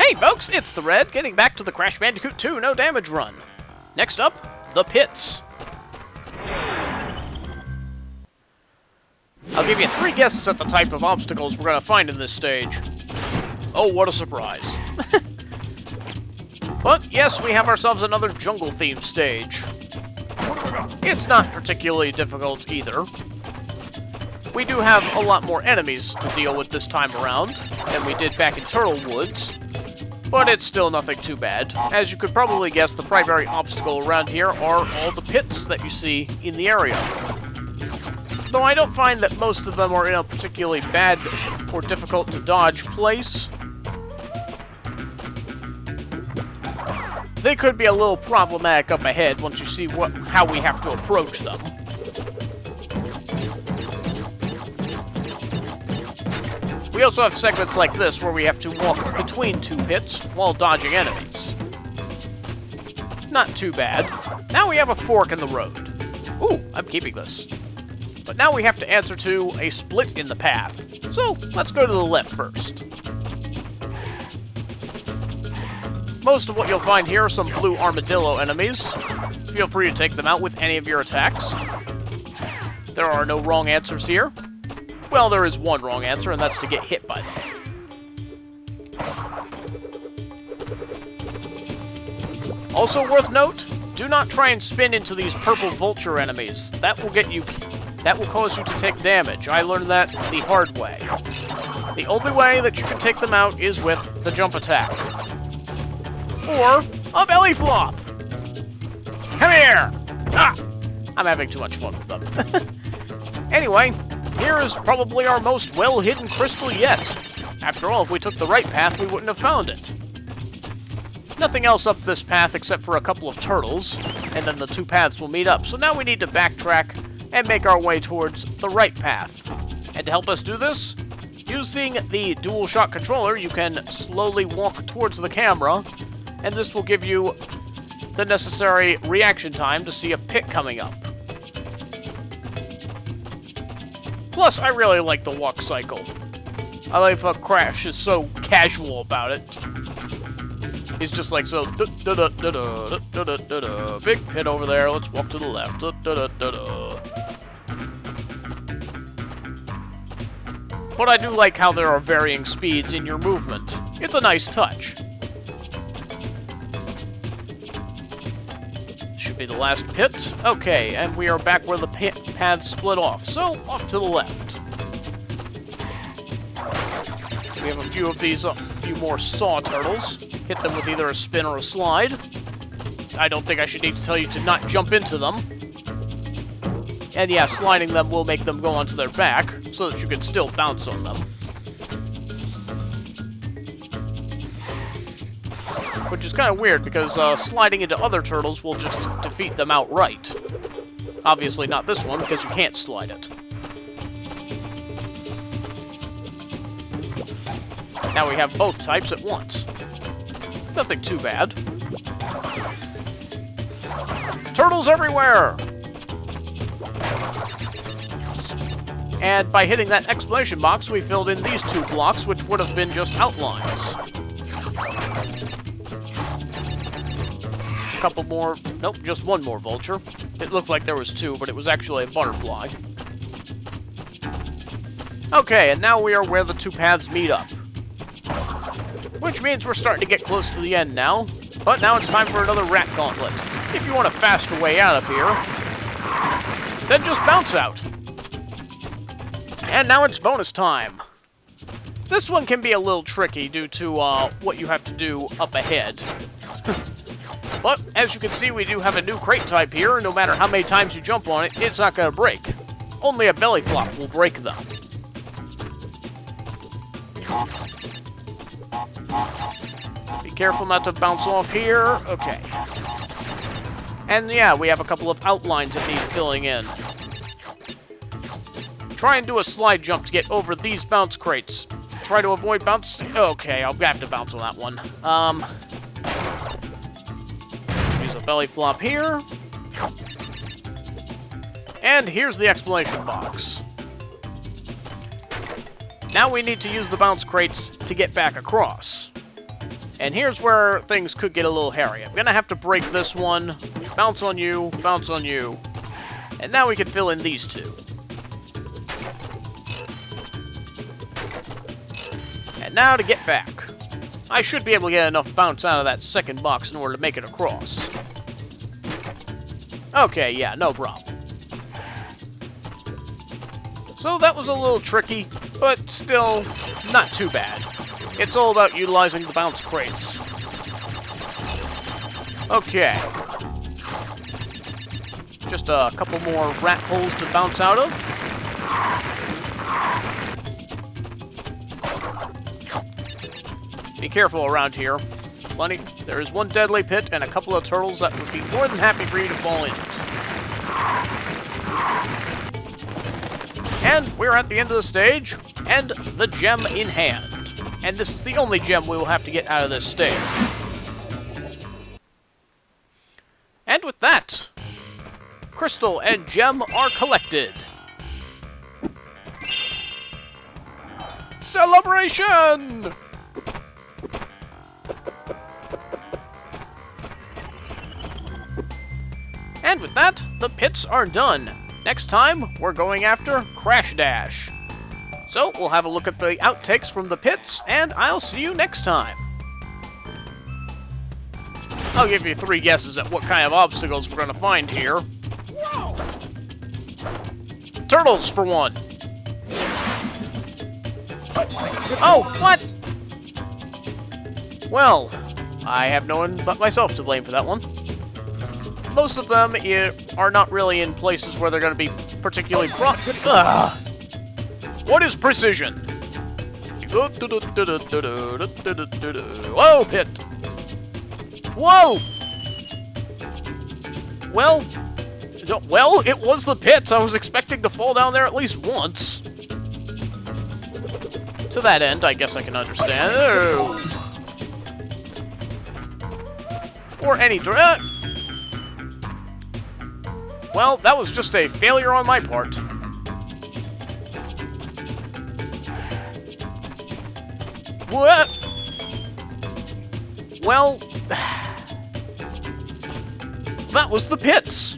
Hey folks, it's the Red, getting back to the Crash Bandicoot 2 No Damage run. Next up, the pits. I'll give you 3 guesses at the type of obstacles we're going to find in this stage. Oh, what a surprise. But yes, we have ourselves another jungle-themed stage. It's not particularly difficult either. We do have a lot more enemies to deal with this time around than we did back in Turtle Woods, but it's still nothing too bad. As you could probably guess, the primary obstacle around here are all the pits that you see in the area. Though I don't find that most of them are in a particularly bad or difficult to dodge place. They could be a little problematic up ahead once you see how we have to approach them. We also have segments like this where we have to walk between 2 pits while dodging enemies. Not too bad. Now we have a fork in the road. Ooh, I'm keeping this. But now we have to answer to a split in the path. So, let's go to the left first. Most of what you'll find here are some blue armadillo enemies. Feel free to take them out with any of your attacks. There are no wrong answers here. Well, there is one wrong answer, and that's to get hit by them. Also worth note, do not try and spin into these purple vulture enemies. That will cause you to take damage. I learned that the hard way. The only way that you can take them out is with the jump attack. Or a belly flop! Come here! Ah! I'm having too much fun with them. Anyway, here is probably our most well-hidden crystal yet. After all, if we took the right path, we wouldn't have found it. Nothing else up this path except for a couple of turtles, and then the 2 paths will meet up. So now we need to backtrack and make our way towards the right path. And to help us do this, using the DualShock controller, you can slowly walk towards the camera, and this will give you the necessary reaction time to see a pit coming up. Plus, I really like the walk cycle. I like how Crash is so casual about it. He's just like, so, big pit over there, let's walk to the left, But I do like how there are varying speeds in your movement. It's a nice touch. Should be the last pit. Okay, and we are back where the paths split off, so off to the left. We have a few of these, a few more saw turtles. Hit them with either a spin or a slide. I don't think I should need to tell you to not jump into them. And yeah, sliding them will make them go onto their back, so that you can still bounce on them. Which is kind of weird, because sliding into other turtles will just defeat them outright. Obviously not this one, because you can't slide it. Now we have both types at once. Nothing too bad. Turtles everywhere! And by hitting that exclamation box, we filled in these 2 blocks, which would have been just outlines. A couple more... Nope, just 1 more vulture. It looked like there was 2, but it was actually a butterfly. Okay, and now we are where the 2 paths meet up. Which means we're starting to get close to the end now. But now it's time for another rat gauntlet. If you want a faster way out of here, then just bounce out. And now it's bonus time. This one can be a little tricky due to what you have to do up ahead. But as you can see, we do have a new crate type here. No matter how many times you jump on it, it's not going to break. Only a belly flop will break them. Be careful not to bounce off here. Okay. And yeah, we have a couple of outlines that need filling in. Try and do a slide jump to get over these bounce crates. Try to avoid bounce... Okay, I'll have to bounce on that one. Use a belly flop here. And here's the explanation box. Now we need to use the bounce crates to get back across. And here's where things could get a little hairy. I'm gonna have to break this one, bounce on you, and now we can fill in these two. And now to get back. I should be able to get enough bounce out of that second box in order to make it across. Okay, yeah, no problem. So that was a little tricky, but still not too bad. It's all about utilizing the bounce crates. Okay. Just a couple more rat holes to bounce out of. Be careful around here. Bunny, there is one deadly pit and a couple of turtles that would be more than happy for you to fall into. And we're at the end of the stage, and the gem in hand. And this is the only gem we will have to get out of this stage. And with that, crystal and gem are collected. Celebration! And with that, the pits are done. Next time, we're going after Crash Dash. So, we'll have a look at the outtakes from the pits, and I'll see you next time. I'll give you 3 guesses at what kind of obstacles we're going to find here. Whoa. Turtles, for one. Oh, what? Well, I have no one but myself to blame for that one. Most of them are not really in places where they're going to be particularly What is precision? Whoa, pit! Whoa! Well, it was the pits. I was expecting to fall down there at least once. To that end, I guess I can understand. Or any direct. Well, that was just a failure on my part. What? Well, that was the pits.